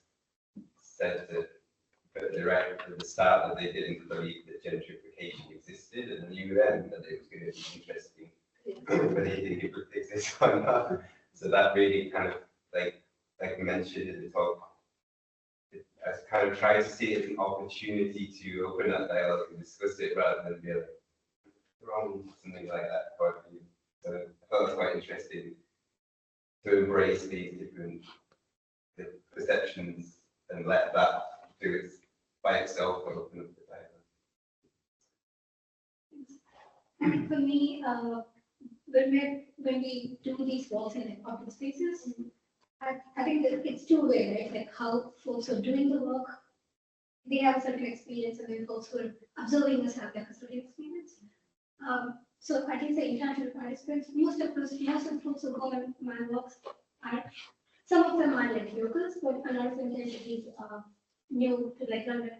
said that at the start that they didn't believe that gentrification existed in the UN, that it was going to be interesting, but they think it would exist or not. So that really kind of, like mentioned in the talk, I kind of try to see it as an opportunity to open that dialogue and discuss it rather than be like, wrong, something like that. So I thought it was quite interesting to embrace these different perceptions and let that do it by itself and open up the dialogue. For me, when we do these walks in open spaces, I think that it's two-way, right? Like how folks are doing the work, they have a certain experience, and then folks who are observing us have their custodial experience. So I think the international participants, most of folks who go on my walks are, some of them are like locals, but a lot of them tend to be new to like London.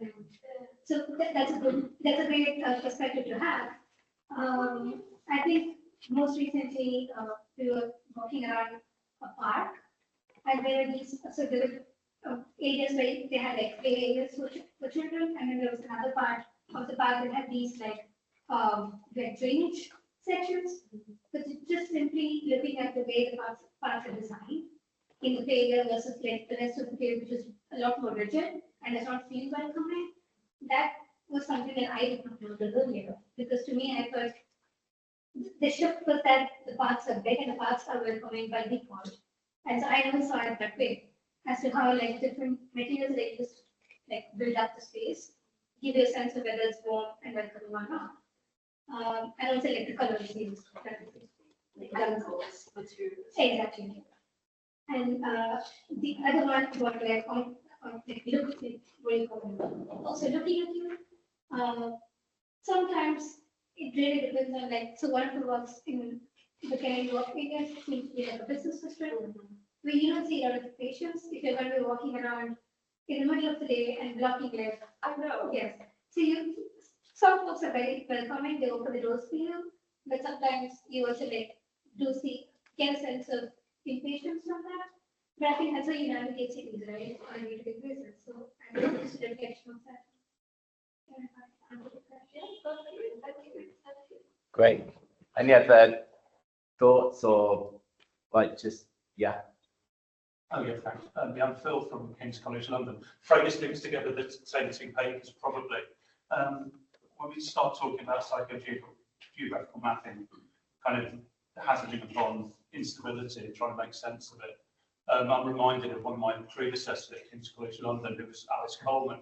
So that's a great perspective to have. I think most recently we were walking around a park, and there were these, so there were areas where they had like play areas for children, and then there was another part of the park that had these like drainage sections. But just simply looking at the way the parks are designed in the play area versus like the rest of the play, which is a lot more rigid and does not feel welcoming, that was something that I did not notice earlier. Because to me, I thought the shift was that the parks are big and the parks are welcoming by default. And so I never saw it that way, as to how like different materials they just like build up the space, give you a sense of whether it's warm and welcoming or not. And also like the color schemes. Like angles, materials. Exactly. And the other one was like on like look at it, what do you call it? Also looking at you. Sometimes it really depends on like, so one of the works in the Canterbury work areas seems to be like a business district, where you don't see a lot of patients if you're going to be walking around in the middle of the day and blocking like, I know, yes. So some folks are very welcoming, they open the doors for you, but sometimes you also like get a sense of impatience from that. But I think that's how you navigate cities, right? On a day-to-day basis. So I think it's just a reflection of that. Great. Any other thoughts or like just, yeah? Oh, yeah, thanks. Yeah, I'm Phil from King's College London. Afraid this links together the same two papers, probably. When we start talking about psychogeographical mapping, kind of hazarding upon instability and trying to make sense of it, I'm reminded of one of my predecessors at King's College London, who was Alice Coleman,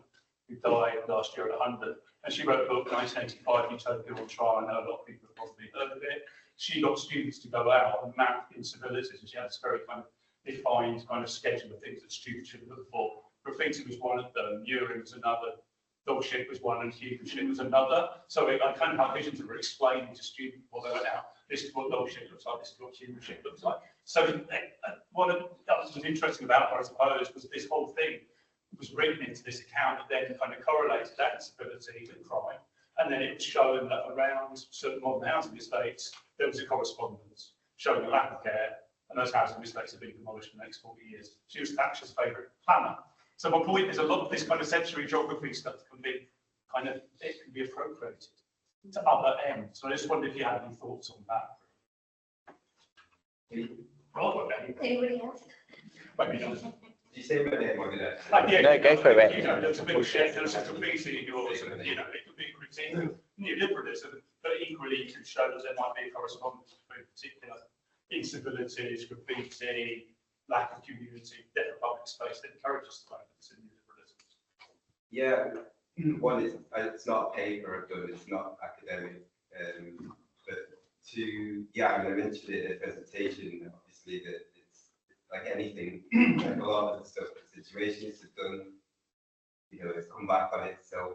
who died last year at 100. And she wrote a book, 1985, Utopia on Trial. I know a lot of people have probably heard of it. She got students to go out and map instabilities, and she had this very kind of defined kind of schedule of things that students should look for. Graffiti was one of them, urine was another, dog shit was one, and human shit was another. So I kind of had visions that were explaining to students before they went out, this is what dog shit looks like, this is what human shit looks like. So what was interesting about her, I suppose, was this whole thing was written into this account that then kind of correlated that instability with crime. And then it was shown that around certain modern housing estates, there was a correspondence showing a lack of care, and those housing estates have been demolished in the next 40 years. She was Thatcher's favourite planner. So my point is a lot of this kind of sensory geography stuff can be kind of, it can be appropriated to other ends. So I just wondered if you had any thoughts on that. Anybody else? Maybe not. Did you say my name or did I? Yeah, No, go for it. You know, there's a big shift, there's just a big thing in yours, and you know, it could be a critique of neoliberalism, but equally you can show that there might be a correspondence between particular instabilities, graffiti, lack of community, death of public space that encourages the violence in neoliberalism. Yeah, one is it's not a paper I've done, it's not academic, but I mentioned it in the presentation, obviously, that it's like anything, like a lot of the stuff, the situations have done, it's come back on itself.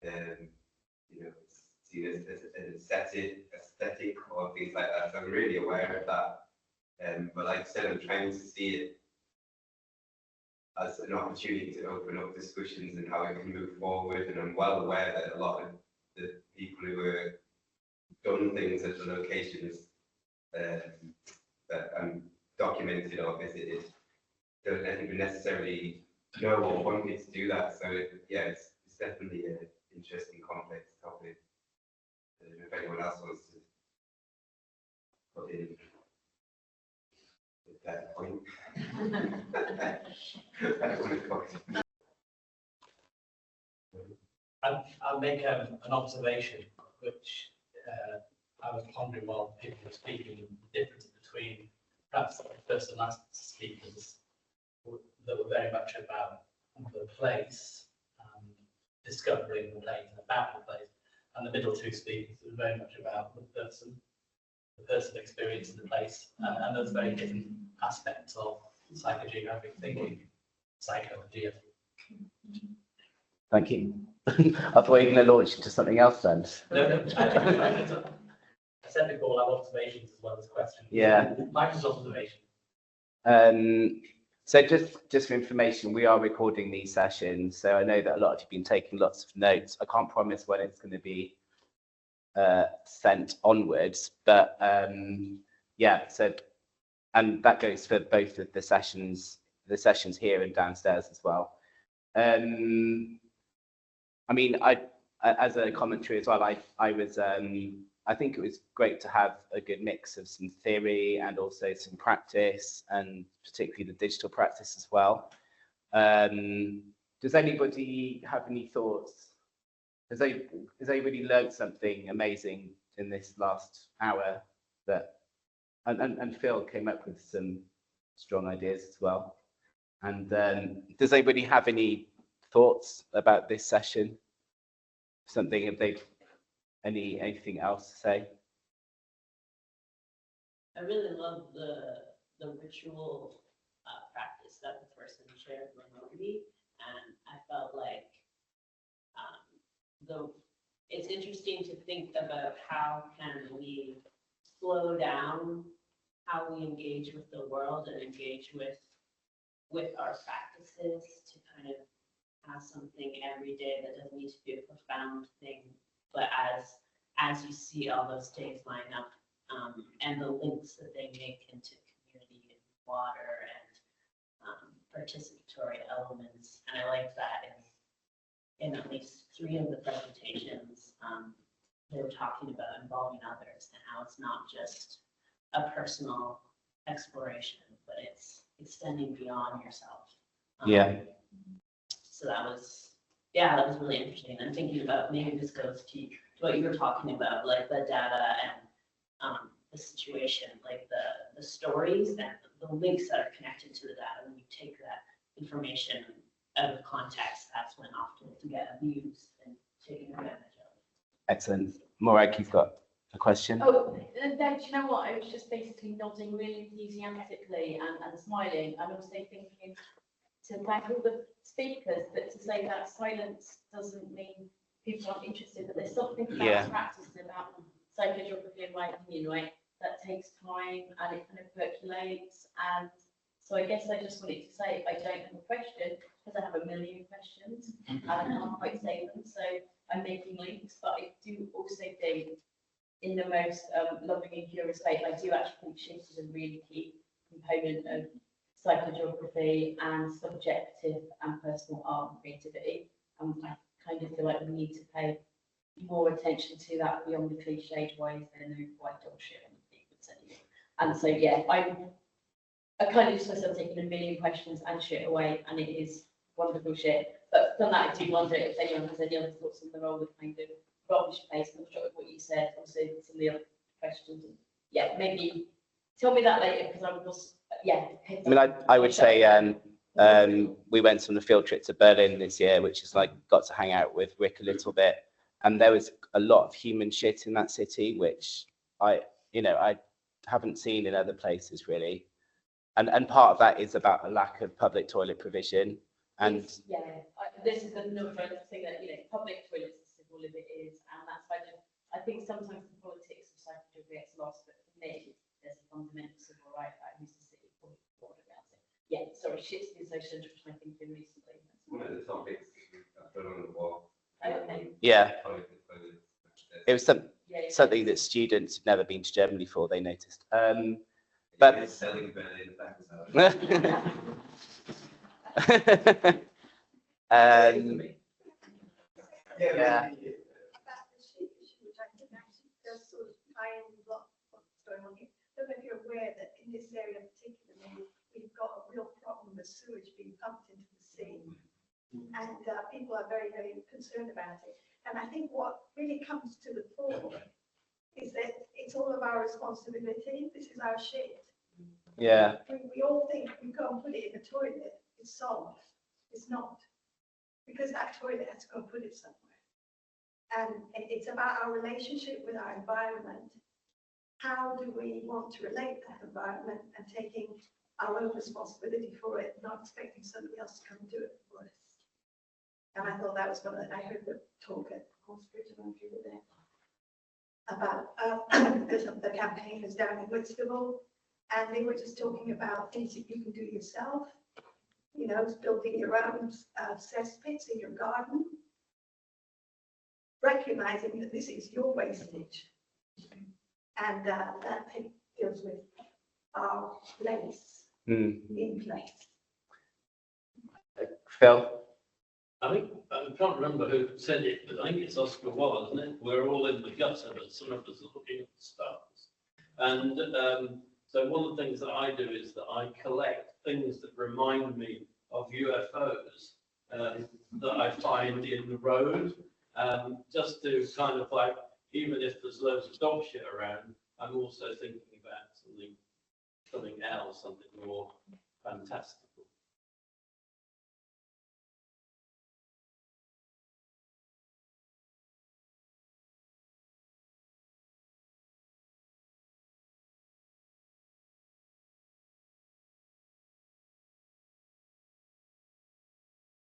It's seen as an aesthetic or things like that. So I'm really aware of that. But like I said, I'm trying to see it as an opportunity to open up discussions and how it can move forward. And I'm well aware that a lot of the people who are done things at the locations that I'm documented or visited don't necessarily know or want me to do that. So it's definitely an interesting, complex topic. If anyone else wants to put in that point. I'll make an observation, which I was pondering while people were speaking, the difference between perhaps the first and last speakers that were very much about the place, discovering the place, about the place, and the middle two speakers were very much about the person experiencing the place, and those very different aspects of psychogeographic thinking, psychology. Thank you. I thought you were going to launch into something else then. No. I said before, I have observations as well as questions. Yeah. Mike's observation. So just for information, we are recording these sessions. So I know that a lot of you have been taking lots of notes. I can't promise when it's going to be sent onwards, but so, and that goes for both of the sessions here and downstairs as well. I mean, as a commentary as well, I think it was great to have a good mix of some theory and also some practice, and particularly the digital practice as well. Does anybody have any thoughts? Has anybody learned something amazing in this last hour? And Phil came up with some strong ideas as well. And does anybody have any thoughts about this session? Something, if they've anything else to say? I really love the ritual practice that the person shared remotely, and I felt like it's interesting to think about how can we slow down how we engage with the world and engage with our practices to kind of have something every day that doesn't need to be a profound thing, but as you see all those days line up, and the links that they make into community and water and participatory elements. And I like that in at least 3 of the presentations, they were talking about involving others and how it's not just a personal exploration, but it's extending beyond yourself. So that was really interesting. I'm thinking about, maybe this goes to what you were talking about, like the data and the situation, like the stories and the links that are connected to the data. When you take that information out of context, that's when often it can get abused and taken advantage of. Excellent. Morag, you've got a question? Oh, no, do you know what? I was just basically nodding really enthusiastically and smiling, and also thinking to thank all the speakers, but to say that silence doesn't mean people aren't interested, but there's something about practice and about psychogeography, in my opinion, right, that takes time and it kind of percolates. And so I guess I just wanted to say, I don't have a question because I have a million questions and I can't quite say them, so I'm making links. But I do also think, in the most loving and curious way, I do actually think shift is a really key component of psychogeography and subjective and personal art and creativity. And I kind of feel like we need to pay more attention to that beyond the cliched, why is there no white dog shit on the frequency anymore? And so, yeah, I kind of just myself taking a million questions and shit away, and it is wonderful shit. But from that, I do wonder if anyone has any other thoughts on the role of kind of rubbish placement, what you said, also some of the other questions. Yeah, maybe tell me that later, because I was, I mean, I would say we went on a field trip to Berlin this year, which is like got to hang out with Rick a little bit, and there was a lot of human shit in that city, which I haven't seen in other places really. And part of that is about a lack of public toilet provision. And this is another thing that, public toilets are civil if it is, and that's I think sometimes the politics of psychogeography gets lost, but for me, there's a fundamental civil right that who's the city board about it. Yeah, sorry, shit's been social interest, I think, in recently. One of the topics I put on the wall. Okay. Yeah. It was something that students who've never been to Germany before, they noticed. But selling Berlin yeah. About the sheep issue, which I think actually does sort of tie in with what's going on here. I don't know if you're aware that in this area particularly, we've got a real problem with sewage being pumped into the sea. And people are very, very concerned about it. And I think what really comes to the fore is that it's all of our responsibility. This is our shit. Yeah. We all think we go and put it in the toilet, it's solved. It's not. Because that toilet has to go and put it somewhere. And it's about our relationship with our environment. How do we want to relate that environment and taking our own responsibility for it, not expecting somebody else to come and do it for us. And I thought that was one of I heard the talk at Horsebridge, I don't know if you were there, about the campaigners down in Whitstable, and they were just talking about things that you can do yourself, building your own cesspits in your garden, recognizing that this is your wastage, and that deals with our place in place. Phil? I think, I can't remember who said it, but I think it's Oscar Wilde, isn't it? We're all in the gutter, but some of us are looking at the stars. And so one of the things that I do is that I collect things that remind me of UFOs that I find in the road, just to kind of like, even if there's loads of dog shit around, I'm also thinking about something else, something more fantastic.